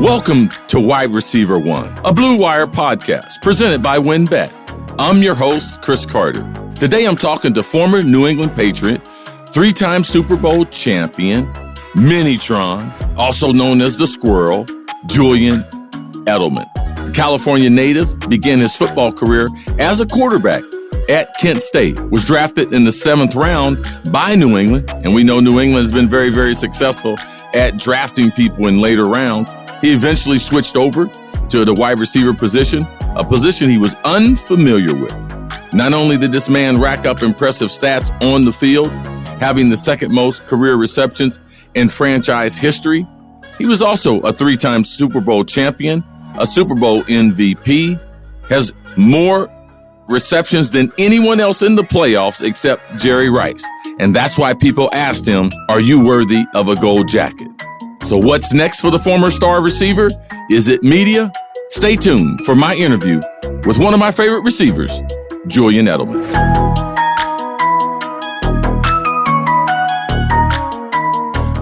Welcome to Wide Receiver One, a Blue Wire podcast presented by WinBet. I'm your host, Cris Carter. Today I'm talking to former New England Patriot, three-time Super Bowl champion, Minitron, also known as the Squirrel, Julian Edelman. The California native began his football career as a quarterback at Kent State, was drafted in the 7th round by New England, and we know New England has been very, very successful at drafting people in later rounds. He eventually switched over to the wide receiver position, a position he was unfamiliar with. Not only did this man rack up impressive stats on the field, having the second most career receptions in franchise history, he was also a 3-time Super Bowl champion, a Super Bowl MVP, has more receptions than anyone else in the playoffs except Jerry Rice. And that's why people asked him, are you worthy of a gold jacket? So what's next for the former star receiver? Is it media? Stay tuned for my interview with one of my favorite receivers, Julian Edelman.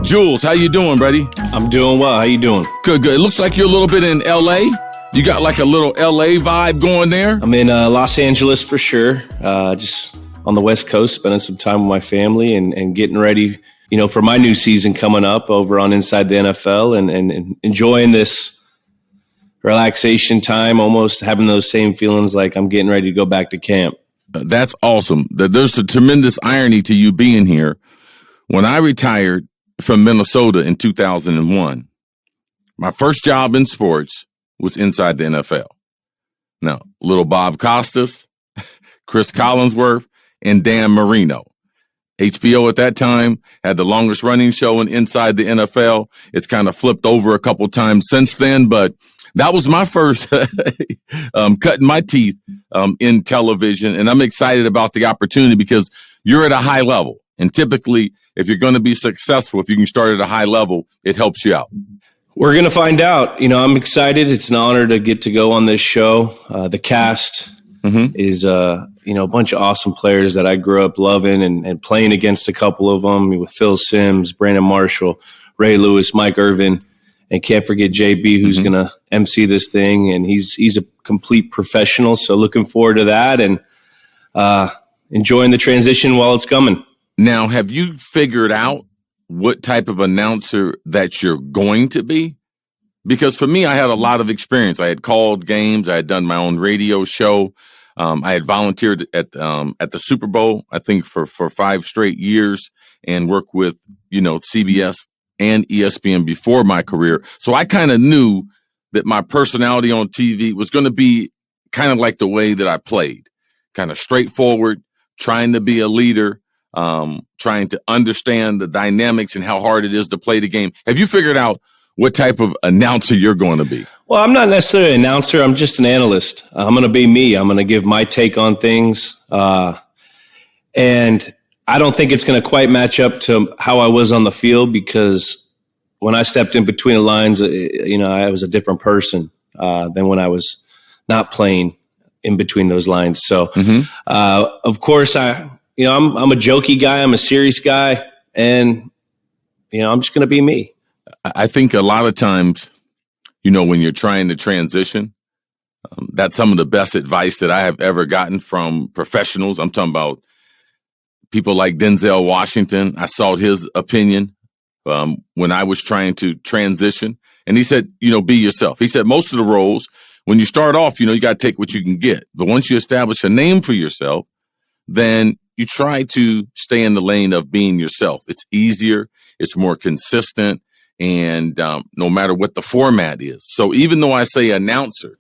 Jules, how you doing, buddy? I'm doing well. How you doing? Good, good. It looks like you're a little bit in L.A. You got like a little L.A. vibe going there? I'm in Los Angeles for sure. Just on the West Coast, spending some time with my family and getting ready, for my new season coming up over on Inside the NFL and enjoying this relaxation time, almost having those same feelings like I'm getting ready to go back to camp. That's awesome. There's a tremendous irony to you being here. When I retired from Minnesota in 2001, my first job in sports was inside the NFL. Now, little Bob Costas, Chris Collinsworth, and Dan Marino. HBO at that time had the longest running show in Inside the NFL. It's kind of flipped over a couple times since then, but that was my first cutting my teeth in television. And I'm excited about the opportunity because you're at a high level. And typically, if you're going to be successful, if you can start at a high level, it helps you out. We're going to find out. I'm excited. It's an honor to get to go on this show. The cast is a bunch of awesome players that I grew up loving and playing against a couple of them with Phil Simms, Brandon Marshall, Ray Lewis, Mike Irvin, and can't forget JB, who's going to MC this thing. And he's a complete professional. So looking forward to that and enjoying the transition while it's coming. Now, have you figured out what type of announcer that you're going to be? Because for me, I had a lot of experience. I had called games. I had done my own radio show. I had volunteered at the Super Bowl, I think, for 5 straight years and worked with, CBS and ESPN before my career. So I kind of knew that my personality on TV was going to be kind of like the way that I played, kind of straightforward, trying to be a leader, trying to understand the dynamics and how hard it is to play the game. Have you figured out what type of announcer you're going to be? Well, I'm not necessarily an announcer. I'm just an analyst. I'm going to be me. I'm going to give my take on things. And I don't think it's going to quite match up to how I was on the field because when I stepped in between the lines, I was a different person than when I was not playing in between those lines. So, of course, I'm a jokey guy. I'm a serious guy. And, I'm just going to be me. I think a lot of times, when you're trying to transition, that's some of the best advice that I have ever gotten from professionals. I'm talking about people like Denzel Washington. I sought his opinion when I was trying to transition. And he said, be yourself. He said most of the roles, when you start off, you got to take what you can get. But once you establish a name for yourself, then you try to stay in the lane of being yourself. It's easier. It's more consistent. And no matter what the format is. So even though I say announcer,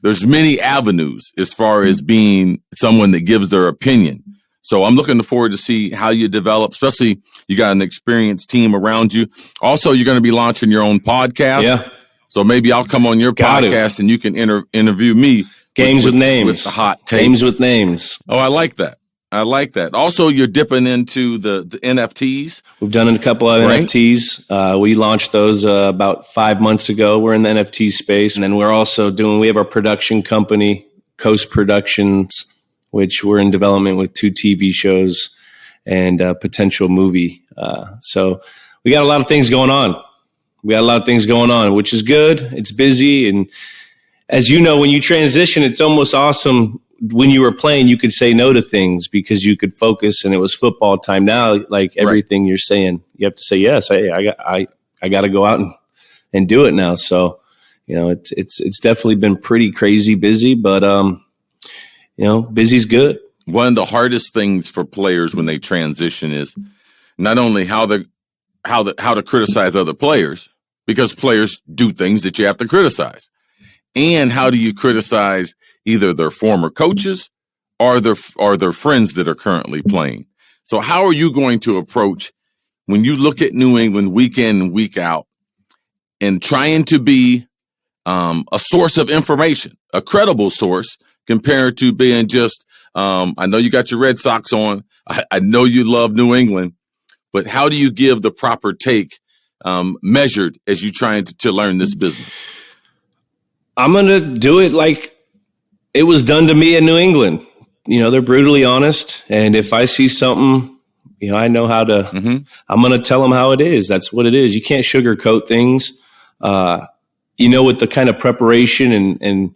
there's many avenues as far as being someone that gives their opinion. So I'm looking forward to see how you develop, especially you got an experienced team around you. Also, you're going to be launching your own podcast. Yeah. So maybe I'll come on your podcast and you can interview me. Games with names. With the hot takes. Games with names. Oh, I like that. Also, you're dipping into the NFTs. We've done a couple of NFTs. We launched those about 5 months ago. We're in the NFT space. And then we're also we have our production company, Coast Productions, which we're in development with 2 TV shows and a potential movie. So we got a lot of things going on. We got a lot of things going on, which is good. It's busy. And as you know, when you transition, it's almost awesome. When you were playing, you could say no to things because you could focus and it was football time. Now, like everything you're saying, you have to say yes. I got to go out and do it now. So, it's definitely been pretty crazy busy, but busy's good. One of the hardest things for players when they transition is not only how to criticize other players, because players do things that you have to criticize, and how do you criticize either their former coaches or their friends that are currently playing. So how are you going to approach when you look at New England week in and week out and trying to be a source of information, a credible source, compared to being just, I know you got your Red Sox on. I know you love New England, but how do you give the proper take measured as you trying to learn this business? I'm going to do it like it was done to me in New England. They're brutally honest. And if I see something, I know how to, I'm going to tell them how it is. That's what it is. You can't sugarcoat things. With the kind of preparation and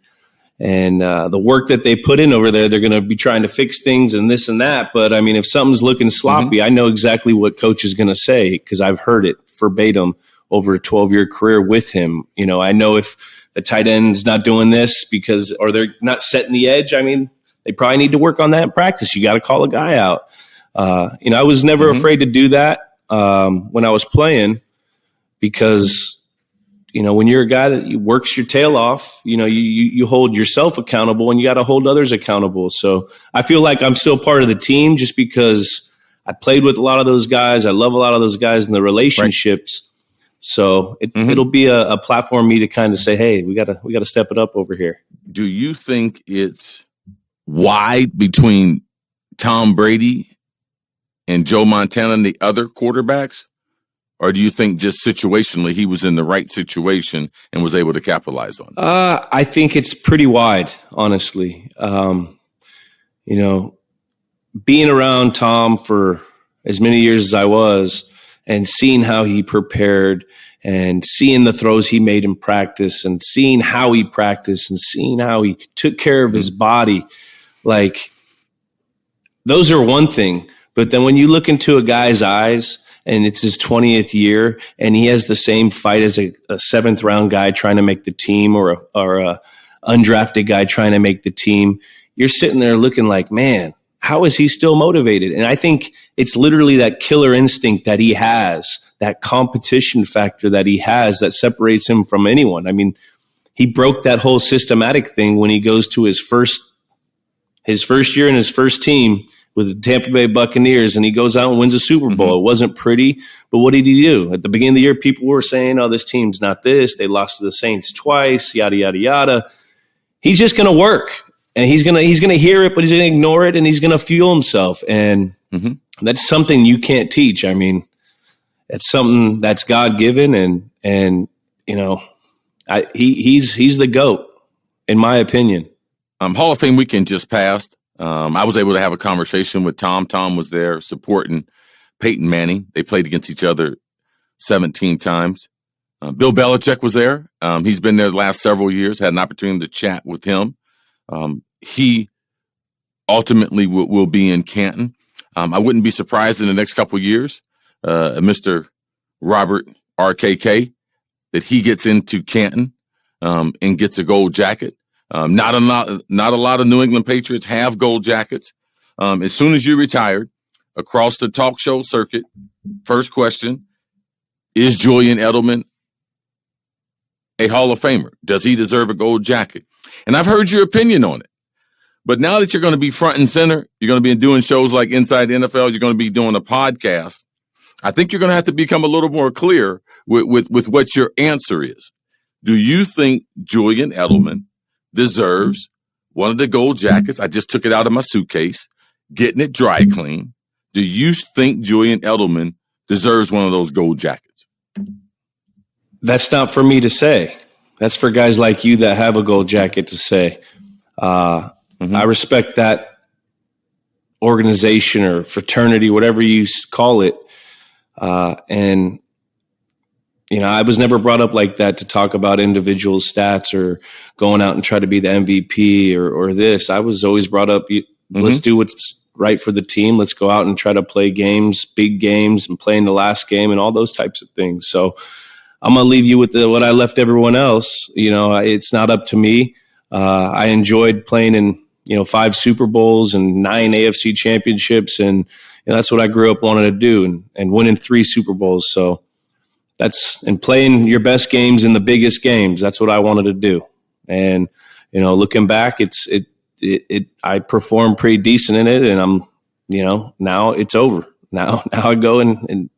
the work that they put in over there, they're going to be trying to fix things and this and that. But I mean, if something's looking sloppy, I know exactly what coach is going to say because I've heard it verbatim over a 12-year career with him. I know if the tight end's not doing this or they're not setting the edge. I mean, they probably need to work on that in practice. You got to call a guy out. I was never afraid to do that when I was playing because, when you're a guy that works your tail off, you hold yourself accountable and you got to hold others accountable. So I feel like I'm still part of the team just because I played with a lot of those guys. I love a lot of those guys and the relationships. Right. So it'll be a platform for me to kind of say, hey, we gotta step it up over here. Do you think it's wide between Tom Brady and Joe Montana and the other quarterbacks? Or do you think just situationally he was in the right situation and was able to capitalize on it? I think it's pretty wide, honestly. Being around Tom for as many years as I was and seeing how he prepared and seeing the throws he made in practice and seeing how he practiced and seeing how he took care of his body, like those are one thing. But then when you look into a guy's eyes and it's his 20th year and he has the same fight as a 7th round guy trying to make the team or a undrafted guy trying to make the team, you're sitting there looking like, man, how is he still motivated? And I think it's literally that killer instinct that he has, that competition factor that he has that separates him from anyone. I mean, he broke that whole systematic thing when he goes to his first year in his first team with the Tampa Bay Buccaneers, and he goes out and wins a Super Bowl. It wasn't pretty, but what did he do? At the beginning of the year, people were saying, oh, this team's not this. They lost to the Saints twice, yada, yada, yada. He's just going to work, and he's going to hear it, but he's going to ignore it, and he's going to fuel himself. And that's something you can't teach. I mean, it's something that's God-given, and he's the GOAT, in my opinion. Hall of Fame weekend just passed. I was able to have a conversation with Tom. Tom was there supporting Peyton Manning. They played against each other 17 times. Bill Belichick was there. He's been there the last several years, had an opportunity to chat with him. He ultimately will be in Canton. I wouldn't be surprised in the next couple of years, Mr. Robert RKK, that he gets into Canton and gets a gold jacket. Not a lot of New England Patriots have gold jackets. As soon as you retired, across the talk show circuit, first question, is Julian Edelman a Hall of Famer? Does he deserve a gold jacket? And I've heard your opinion on it. But now that you're going to be front and center, you're going to be doing shows like Inside the NFL, you're going to be doing a podcast, I think you're going to have to become a little more clear with what your answer is. Do you think Julian Edelman deserves one of the gold jackets? I just took it out of my suitcase, getting it dry clean. Do you think Julian Edelman deserves one of those gold jackets? That's not for me to say. That's for guys like you that have a gold jacket to say. I respect that organization or fraternity, whatever you call it. And I was never brought up like that to talk about individual stats or going out and try to be the MVP or this. I was always brought up, let's do what's right for the team. Let's go out and try to play games, big games, and play in the last game and all those types of things. So I'm going to leave you with what I left everyone else. It's not up to me. I enjoyed playing in 5 Super Bowls and 9 AFC championships, and that's what I grew up wanting to do, and winning 3 Super Bowls. So and playing your best games in the biggest games. That's what I wanted to do. And, looking back, I performed pretty decent in it, and I'm, now it's over. Now I go and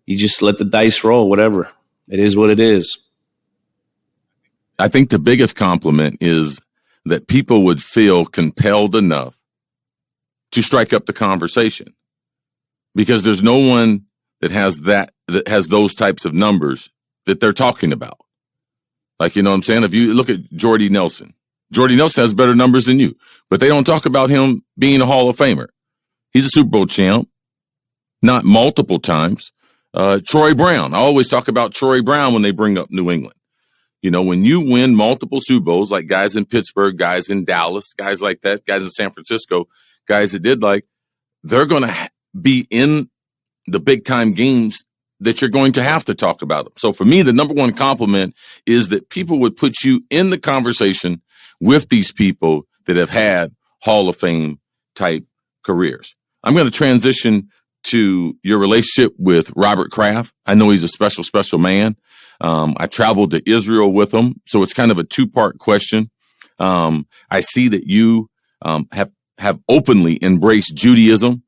you just let the dice roll, whatever. It is what it is. I think the biggest compliment is that people would feel compelled enough to strike up the conversation, because there's no one that has those types of numbers that they're talking about. Like, you know what I'm saying? If you look at Jordy Nelson has better numbers than you, but they don't talk about him being a Hall of Famer. He's a Super Bowl champ, not multiple times. Troy Brown. I always talk about Troy Brown when they bring up New England. When you win multiple Super Bowls, like guys in Pittsburgh, guys in Dallas, guys like that, guys in San Francisco, guys that did, like, they're going to be in the big time games that you're going to have to talk about them. So for me, the number one compliment is that people would put you in the conversation with these people that have had Hall of Fame type careers. I'm going to transition to your relationship with Robert Kraft. I know he's a special, special man. I traveled to Israel with him, so it's kind of a 2-part question. I see that you have openly embraced Judaism,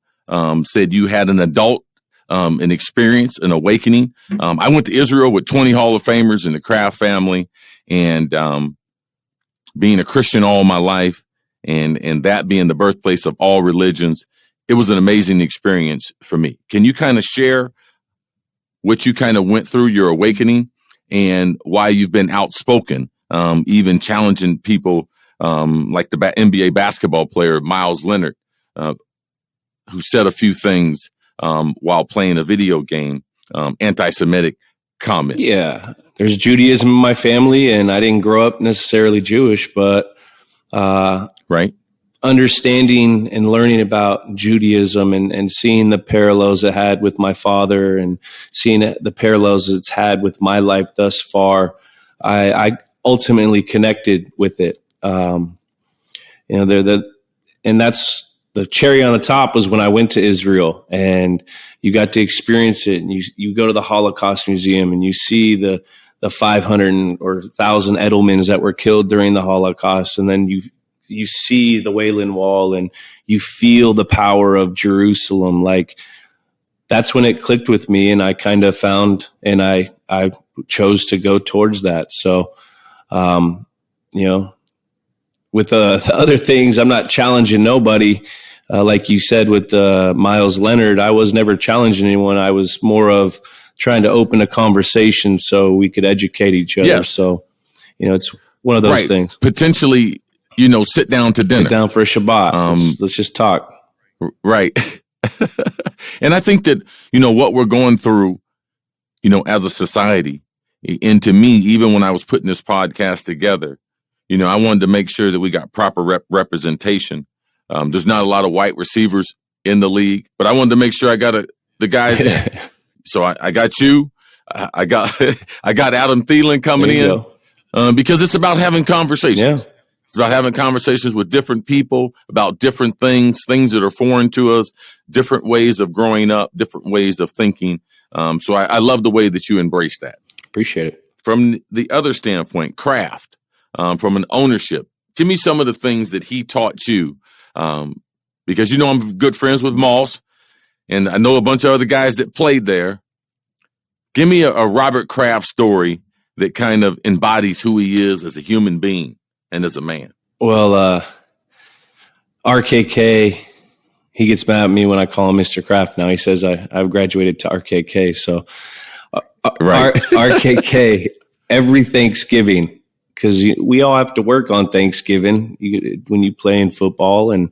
said you had an adult an experience, an awakening. I went to Israel with 20 Hall of Famers in the Kraft family, and being a Christian all my life, and that being the birthplace of all religions, it was an amazing experience for me. Can you kind of share what you kind of went through, your awakening, and why you've been outspoken, even challenging people like the NBA basketball player Miles Leonard, who said a few things while playing a video game, anti-Semitic comments? Yeah, there's Judaism in my family, and I didn't grow up necessarily Jewish, but right. Understanding and learning about Judaism and seeing the parallels it had with my father and seeing the parallels it's had with my life thus far, I ultimately connected with it. And that's the cherry on the top was when I went to Israel and you got to experience it, and you go to the Holocaust Museum and you see the 500 or 1,000 Edelmans that were killed during the Holocaust, and then you see the Wailing Wall and you feel the power of Jerusalem. Like, that's when it clicked with me, and I kind of found, and I chose to go towards that. So, with the other things, I'm not challenging nobody. Like you said, with Miles Leonard, I was never challenging anyone. I was more of trying to open a conversation so we could educate each other. Yes. So, it's one of those things. Potentially, sit down to dinner. Sit down for a Shabbat. Let's just talk. Right. And I think that, what we're going through, as a society, and to me, even when I was putting this podcast together, I wanted to make sure that we got proper representation. There's not a lot of white receivers in the league, but I wanted to make sure I got the guys in. So I got you. I got Adam Thielen coming in because it's about having conversations. Yeah. It's about having conversations with different people about different things that are foreign to us, different ways of growing up, different ways of thinking. So I love the way that you embrace that. Appreciate it. From the other standpoint, Kraft, from an ownership, give me some of the things that he taught you. Because, I'm good friends with Moss, and I know a bunch of other guys that played there. Give me a Robert Kraft story that kind of embodies who he is as a human being and as a man. Well, RKK, he gets mad at me when I call him Mr. Kraft now. He says I've graduated to RKK. So right. RKK, every Thanksgiving, because we all have to work on Thanksgiving when you play in football. And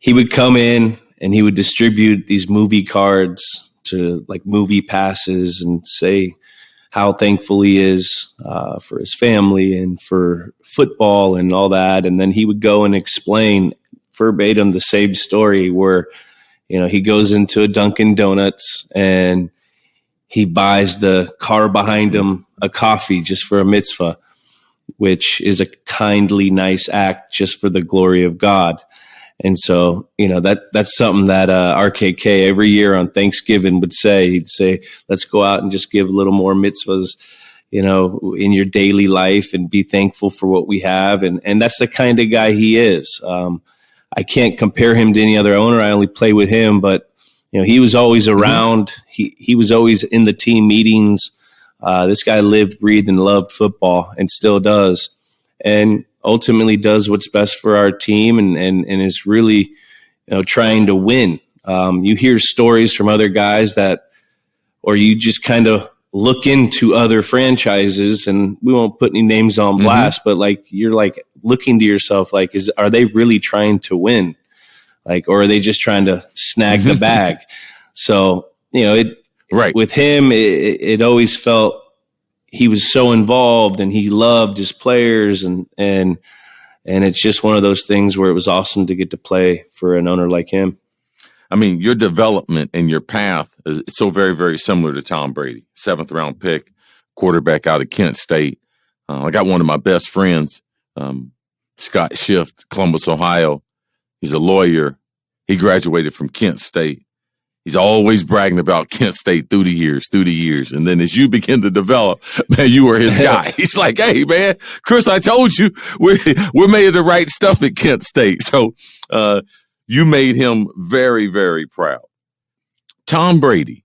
he would come in and he would distribute these movie cards to like movie passes and say, how thankful he is for his family and for football and all that. And then he would go and explain verbatim the same story where, he goes into a Dunkin' Donuts and he buys the car behind him a coffee just for a mitzvah, which is a kindly, nice act just for the glory of God. And so, that's something that RKK every year on Thanksgiving would say. He'd say, let's go out and just give a little more mitzvahs, in your daily life and be thankful for what we have. And that's the kind of guy he is. I can't compare him to any other owner. I only play with him, but he was always around. He was always in the team meetings. This guy lived, breathed, and loved football and still does. And ultimately does what's best for our team and is really, trying to win. You hear stories from other guys or you just kind of look into other franchises, and we won't put any names on blast, but you're looking to yourself, are they really trying to win? Or are they just trying to snag the bag? So, with him, it always felt he was so involved and he loved his players and it's just one of those things where it was awesome to get to play for an owner like him. I mean, your development and your path is so very, very similar to Tom Brady. 7th round pick, quarterback out of Kent State. I got one of my best friends, Scott Schiff, Columbus, Ohio. He's a lawyer. He graduated from Kent State. He's always bragging about Kent State through the years. And then as you begin to develop, man, you were his guy. He's like, hey, man, Chris, I told you we're made of the right stuff at Kent State. So you made him very, very proud. Tom Brady,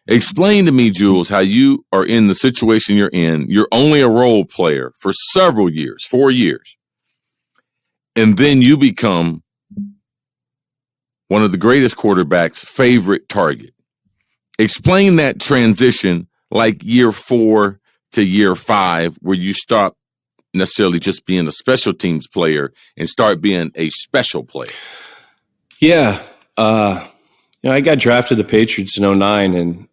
explain to me, Jules, how you are in the situation you're in. You're only a role player for several years, 4 years. And then you become one of the greatest quarterbacks' favorite target. Explain that transition, like year 4 to year 5, where you stop necessarily just being a special teams player and start being a special player. Yeah. I got drafted to the Patriots in 2009,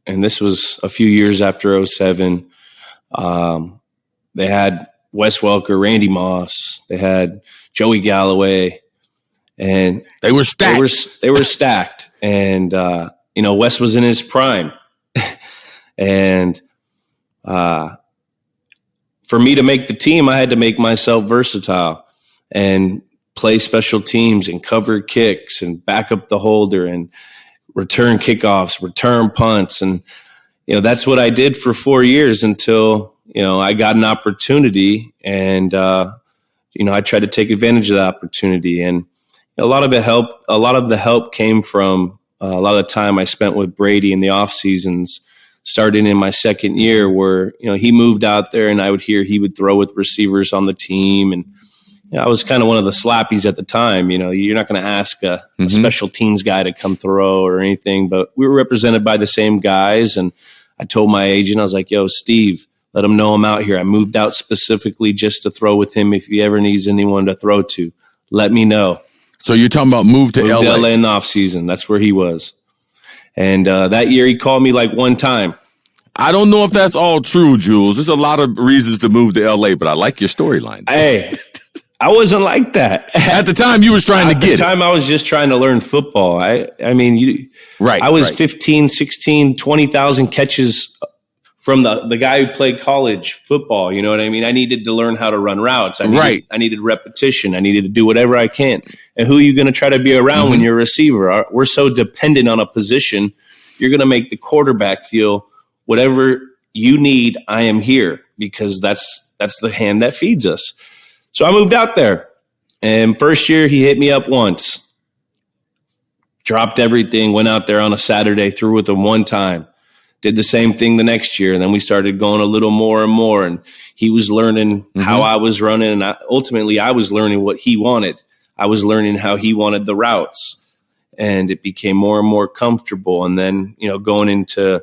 and this was a few years after 2007. They had Wes Welker, Randy Moss. They had Joey Galloway. And they were stacked. They were stacked. And, Wes was in his prime. And for me to make the team, I had to make myself versatile and play special teams and cover kicks and back up the holder and return kickoffs, return punts. And, that's what I did for 4 years until, I got an opportunity and, I tried to take advantage of the opportunity. And a lot of the help came from a lot of the time I spent with Brady in the off seasons, starting in my second year where, he moved out there and I would hear he would throw with receivers on the team. And I was kind of one of the slappies at the time. You're not going to ask a special teams guy to come throw or anything, but we were represented by the same guys. And I told my agent, I was like, yo, Steve, let him know I'm out here. I moved out specifically just to throw with him. If he ever needs anyone to throw to, let me know. So you're talking about move to LA. LA in the offseason. That's where he was. And that year he called me one time. I don't know if that's all true, Jules. There's a lot of reasons to move to LA, but I like your storyline. Hey, I wasn't like that. At the time you was trying to get it. At the time I was just trying to learn football. I was 15, 16, 20,000 catches from the guy who played college football. You know what I mean? I needed to learn how to run routes. I needed repetition. I needed to do whatever I can. And who are you going to try to be around when you're a receiver? We're so dependent on a position. You're going to make the quarterback feel whatever you need, I am here, because that's the hand that feeds us. So I moved out there. And first year he hit me up once. Dropped everything, went out there on a Saturday, threw with him one time. Did the same thing the next year, and then we started going a little more and more, and he was learning how I was running, and ultimately I was learning what he wanted. I was learning how he wanted the routes, and it became more and more comfortable. And then, going into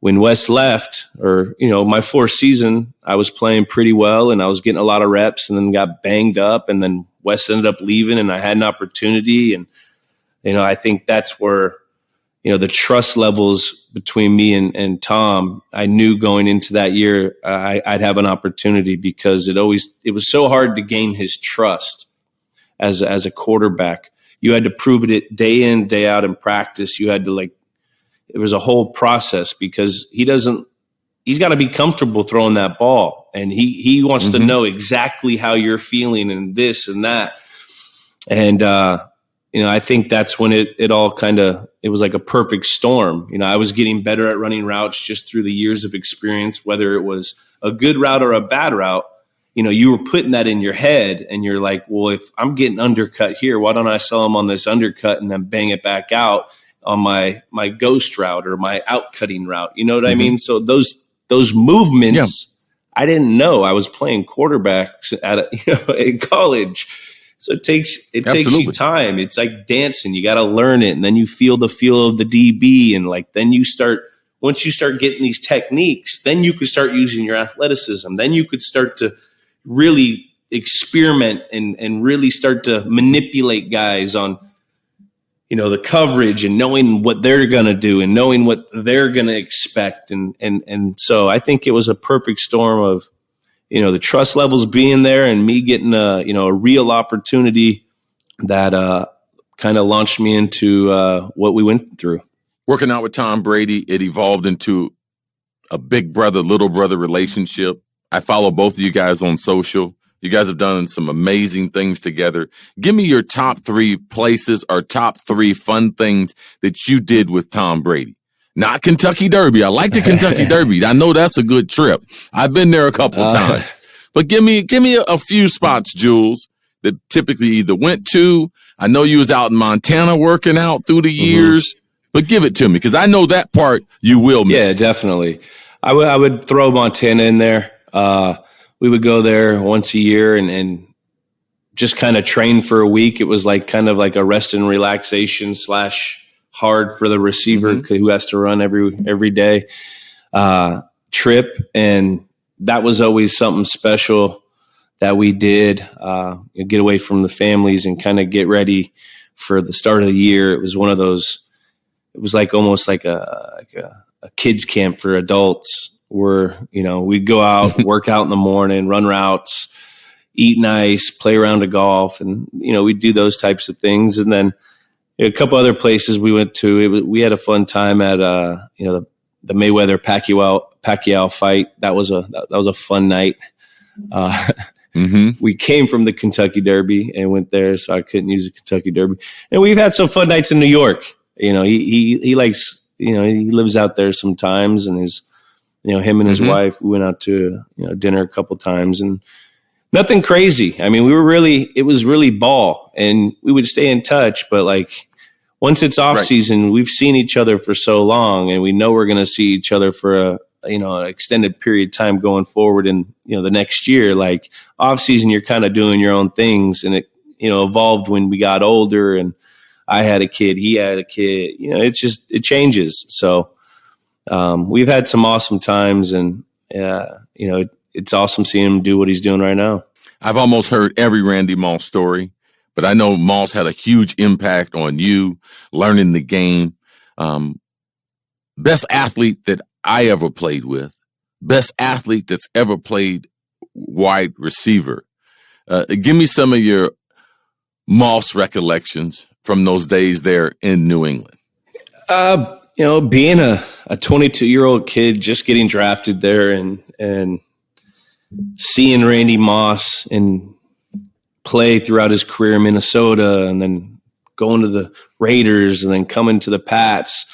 when Wes left, or, my 4th season, I was playing pretty well, and I was getting a lot of reps, and then got banged up, and then Wes ended up leaving, and I had an opportunity, and, I think that's where the trust levels between me and Tom, I knew going into that year I'd have an opportunity, because it was so hard to gain his trust as a quarterback. You had to prove it day in, day out in practice. You had to it was a whole process, because he's got to be comfortable throwing that ball, and he wants to know exactly how you're feeling and this and that. And, I think that's when it all it was like a perfect storm. I was getting better at running routes just through the years of experience, whether it was a good route or a bad route. You were putting that in your head, and you're like, well, if I'm getting undercut here, why don't I sell him on this undercut and then bang it back out on my ghost route or my outcutting route? You know what I mean? So those movements, I didn't know. I was playing quarterbacks in college. So it takes you time. It's like dancing. You got to learn it, and then you feel the feel of the DB, and then once you start getting these techniques, then you could start using your athleticism. Then you could start to really experiment and really start to manipulate guys on the coverage, and knowing what they're going to do and knowing what they're going to expect. And so I think it was a perfect storm of the trust levels being there, and me getting a real opportunity that kind of launched me into what we went through. Working out with Tom Brady, it evolved into a big brother, little brother relationship. I follow both of you guys on social. You guys have done some amazing things together. Give me your top 3 places or top 3 fun things that you did with Tom Brady. Not Kentucky Derby. I like the Kentucky Derby. I know that's a good trip. I've been there a couple times. But give me a few spots, Jules, that typically either went to. I know you was out in Montana working out through the years, but give it to me, because I know that part you will miss. Yeah, definitely. I would throw Montana in there. We would go there once a year and just kind of train for a week. It was kind of like a rest and relaxation / hard for the receiver who has to run every day trip. And that was always something special that we did, get away from the families and kind of get ready for the start of the year. It was one of those, it was almost like a kids camp for adults, where, we'd go out, work out in the morning, run routes, eat nice, play around of golf. And, we'd do those types of things. And then a couple other places we went to. We had a fun time at the Mayweather Pacquiao fight. That was a fun night. We came from the Kentucky Derby and went there, so I couldn't use the Kentucky Derby. And we've had some fun nights in New York. He likes, he lives out there sometimes, and him and his wife, we went out to dinner a couple times, and nothing crazy. I mean, it was really ball, and we would stay in touch, but once it's off season, we've seen each other for so long, and we know we're going to see each other for an extended period of time going forward. And, the next year, off season, you're kind of doing your own things, and it, evolved when we got older, and I had a kid, he had a kid, it changes. So, we've had some awesome times, and, it's awesome seeing him do what he's doing right now. I've almost heard every Randy Moss story, but I know Moss had a huge impact on you learning the game. Best athlete that I ever played with, best athlete that's ever played wide receiver. Give me some of your Moss recollections from those days there in New England. Being a 22-year-old kid just getting drafted there and seeing Randy Moss and play throughout his career in Minnesota, and then going to the Raiders, and then coming to the Pats,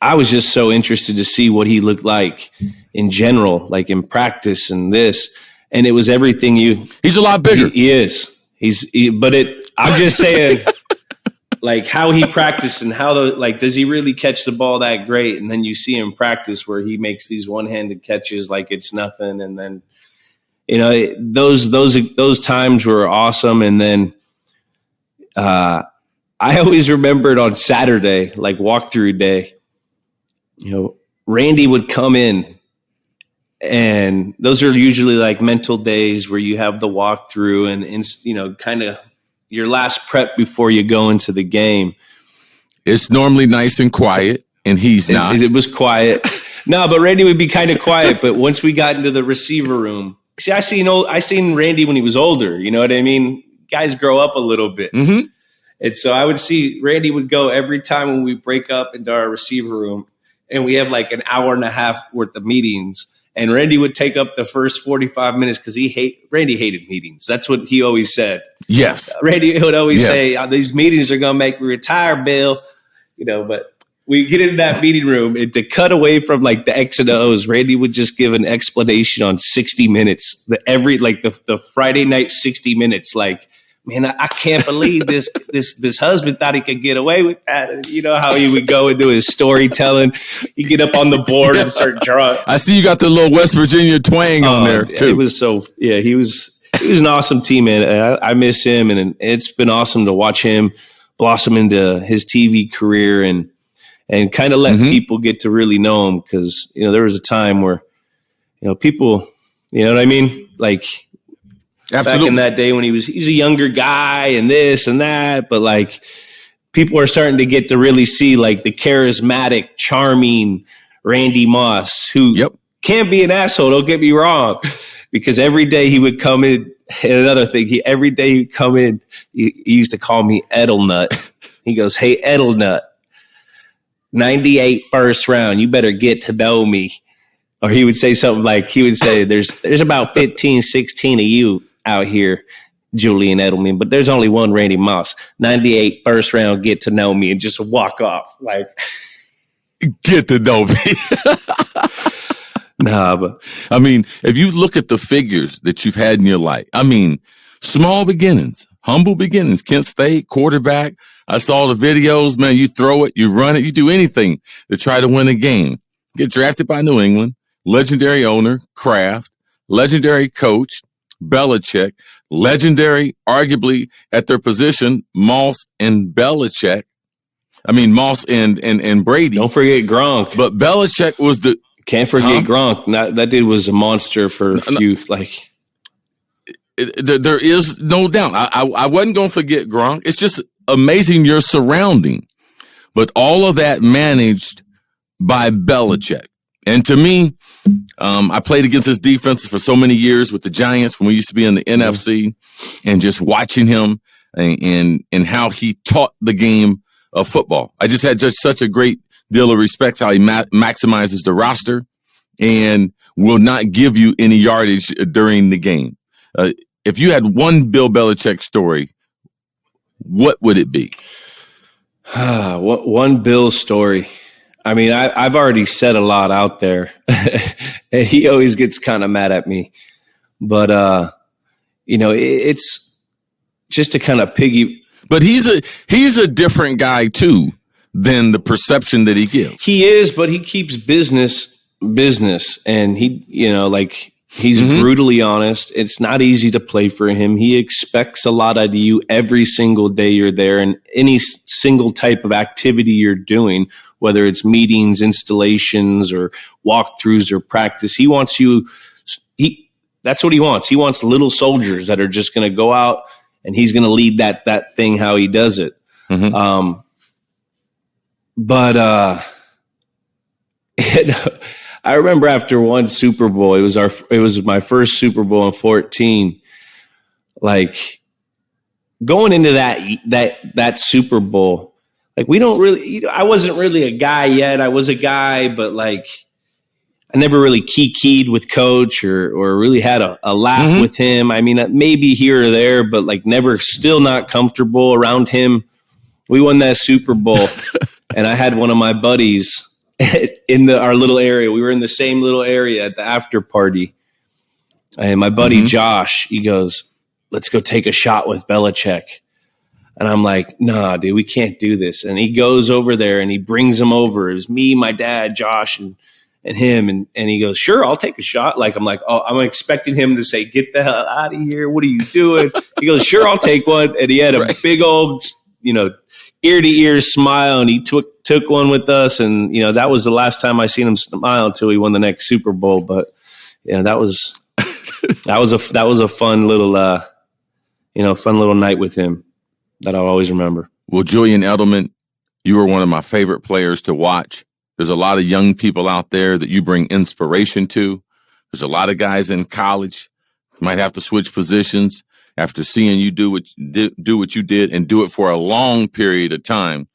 I was just so interested to see what he looked like in general, in practice and this, and it was everything He's a lot bigger. He is. I'm just saying, how he practiced and how does he really catch the ball that great? And then you see him practice where he makes these one-handed catches like it's nothing. And then, those times were awesome. And then, I always remembered on Saturday, walkthrough day, Randy would come in, and those are usually mental days where you have the walkthrough and kind of your last prep before you go into the game. It's normally nice and quiet, and he's not. It was quiet. No, but Randy would be kind of quiet. But once we got into the receiver room, see, I seen Randy when he was older. You know what I mean? Guys grow up a little bit. Mm-hmm. And so I would see Randy would go every time when we break up into our receiver room, and we have like an hour and a half worth of meetings. And Randy would take up the first 45 minutes because Randy hated meetings. That's what he always said. Yes. Randy would always say, these meetings are going to make me retire, Bill. You know, but we get into that meeting room, and to cut away from like the X and O's, Randy would just give an explanation on 60 Minutes. The Friday night 60 Minutes, like, man, I can't believe this husband thought he could get away with that. And you know how he would go into his storytelling. He'd get up on the board and start drawing. I see you got the little West Virginia twang on there, too. It was he was an awesome teammate. I miss him, and it's been awesome to watch him blossom into his TV career and kind of let people get to really know him. Because, you know, there was a time where, you know, people, you know what I mean? Like, absolutely. Back in that day when he's a younger guy and this and that, but like people are starting to get to really see like the charismatic, charming Randy Moss, who can be an asshole. Don't get me wrong, because every day he would come in. And another thing, every day he'd come in, he used to call me Edelnut. He goes, "Hey, Edelnut, 98 first round. You better get to know me." Or he would say something like, there's about 15, 16 of you out here, Julian Edelman, but there's only one Randy Moss. 98 first round, get to know me, and just walk off. Like, get to know me. Nah, but I mean, if you look at the figures that you've had in your life, I mean, small beginnings, humble beginnings, Kent State, quarterback. I saw the videos, man. You throw it, you run it, you do anything to try to win a game. Get drafted by New England, legendary owner, Kraft, legendary coach, Belichick, legendary, arguably at their position, Moss and Belichick. I mean, Moss and Brady. Don't forget Gronk. But Belichick was the... Can't forget Gronk. That dude was a monster for a few, like... There is no doubt. I wasn't going to forget Gronk. It's just amazing your surrounding. But all of that managed by Belichick. And to me, I played against his defenses for so many years with the Giants when we used to be in the NFC, and just watching him and how he taught the game of football. I just had such a great deal of respect how he maximizes the roster and will not give you any yardage during the game. If you had one Bill Belichick story, what would it be? One Bill story. I mean, I've already said a lot out there, and he always gets kind of mad at me. But, you know, it's just to kind of piggy. But he's a different guy, too, than the perception that he gives. He is, but he keeps business. And he, you know, like, he's brutally honest. It's not easy to play for him. He expects a lot out of you every single day you're there, and any single type of activity you're doing, whether it's meetings, installations, or walkthroughs or practice. He wants you. That's what he wants. He wants little soldiers that are just going to go out, and he's going to lead that thing how he does it. I remember after one Super Bowl, it was my first Super Bowl in 2014. Like, going into that Super Bowl, like, we don't really, you know, I wasn't really a guy yet. I was a guy, but like, I never really keyed with coach or really had a laugh with him. I mean, maybe here or there, but like, never, still not comfortable around him. We won that Super Bowl, and I had one of my buddies in our little area. We were in the same little area at the after party. And my buddy Josh, he goes, "Let's go take a shot with Belichick." And I'm like, "Nah, dude, we can't do this." And he goes over there and he brings him over. It was me, my dad, Josh, and him. And he goes, "Sure, I'll take a shot." Like, I'm like, oh, I'm expecting him to say, "Get the hell out of here. What are you doing?" He goes, "Sure, I'll take one." And he had a big old, you know, ear to ear smile, and he took one with us. And, you know, that was the last time I seen him smile until he won the next Super Bowl. But, you know, that was a fun little, fun little night with him that I'll always remember. Well, Julian Edelman, You are one of my favorite players to watch. There's a lot of young people out there that you bring inspiration to. There's a lot of guys in college might have to switch positions after seeing you do what you did and do it for a long period of time.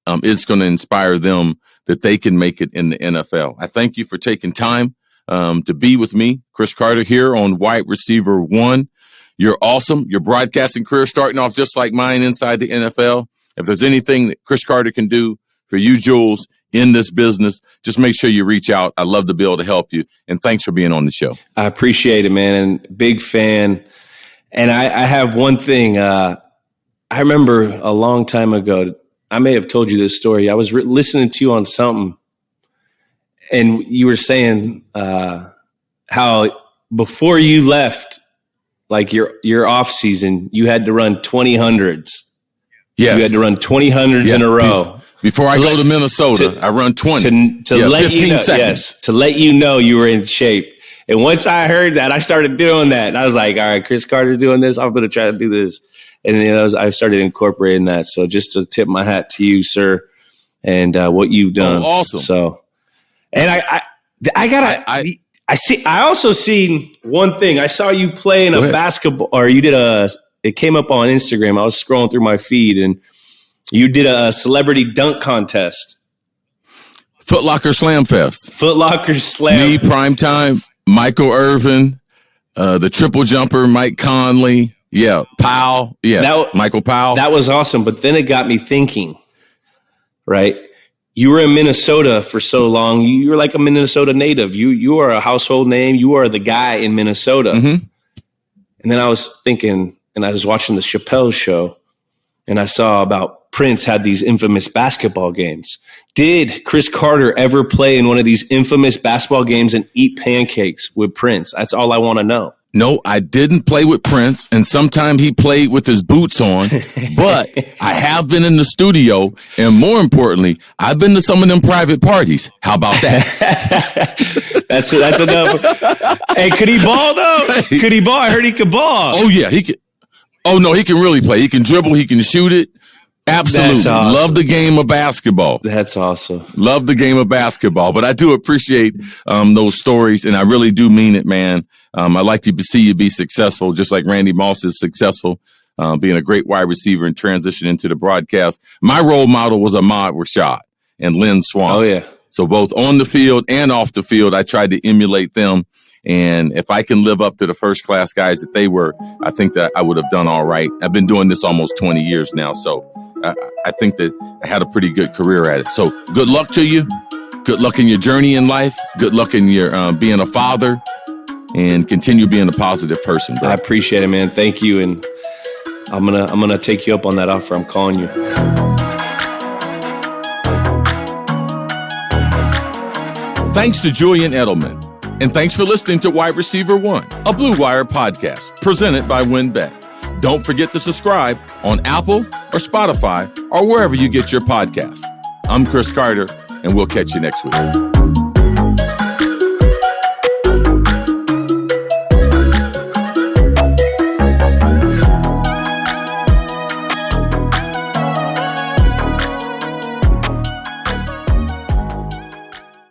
It's going to inspire them that they can make it in the NFL. I thank you for taking time to be with me, Cris Carter, here on Wide Receiver One. You're awesome. Your broadcasting career starting off just like mine inside the NFL. If there's anything that Cris Carter can do for you, Jules, in this business, just make sure you reach out. I'd love to be able to help you. And thanks for being on the show. I appreciate it, man. And big fan. And I have one thing. I remember a long time ago, I may have told you this story. I was listening to you on something, and you were saying how before you left, like your off season, you had to run 2000s. Yes. You had to run 2000s in a row. Before I go to Minnesota, I run 20. To let 15 you know, seconds. yes, to let you know you were in shape. And once I heard that, I started doing that. And I was like, all right, Cris Carter's doing this. I'm going to try to do this. And I started incorporating that. So just to tip my hat to you, sir, and what you've done. Oh, awesome. So, and I also seen one thing. I saw you playing a basketball, or you did it came up on Instagram. I was scrolling through my feed, and you did a celebrity dunk contest. Foot Locker Slam Fest. Foot Locker Slam. Me, Primetime, Michael Irvin, the triple jumper, Mike Conley. Yeah, Powell. Yeah, Michael Powell. That was awesome. But then it got me thinking, right? You were in Minnesota for so long. You were like a Minnesota native. You are a household name. You are the guy in Minnesota. Mm-hmm. And then I was thinking, and I was watching the Chappelle show, and I saw about Prince had these infamous basketball games. Did Cris Carter ever play in one of these infamous basketball games and eat pancakes with Prince? That's all I want to know. No, I didn't play with Prince, and sometimes he played with his boots on, but I have been in the studio, and more importantly, I've been to some of them private parties. How about that? That's enough. Hey, could he ball, though? Could he ball? I heard he could ball. Oh, yeah, he can. Oh, no, he can really play. He can dribble. He can shoot it. Absolutely. Awesome. Love the game of basketball. That's awesome. Love the game of basketball. But I do appreciate those stories, and I really do mean it, man. I like to see you be successful, just like Randy Moss is successful, being a great wide receiver and transition into the broadcast. My role model was Ahmad Rashad and Lynn Swann. Oh, yeah. So both on the field and off the field, I tried to emulate them. And if I can live up to the first-class guys that they were, I think that I would have done all right. I've been doing this almost 20 years now, so I think that I had a pretty good career at it. So good luck to you. Good luck in your journey in life. Good luck in your being a father, and continue being a positive person, bro. I appreciate it, man. Thank you, and I'm gonna take you up on that offer. I'm calling you. Thanks to Julian Edelman. And thanks for listening to Wide Receiver One, a Blue Wire podcast presented by WinBet. Don't forget to subscribe on Apple or Spotify or wherever you get your podcasts. I'm Cris Carter, and we'll catch you next week.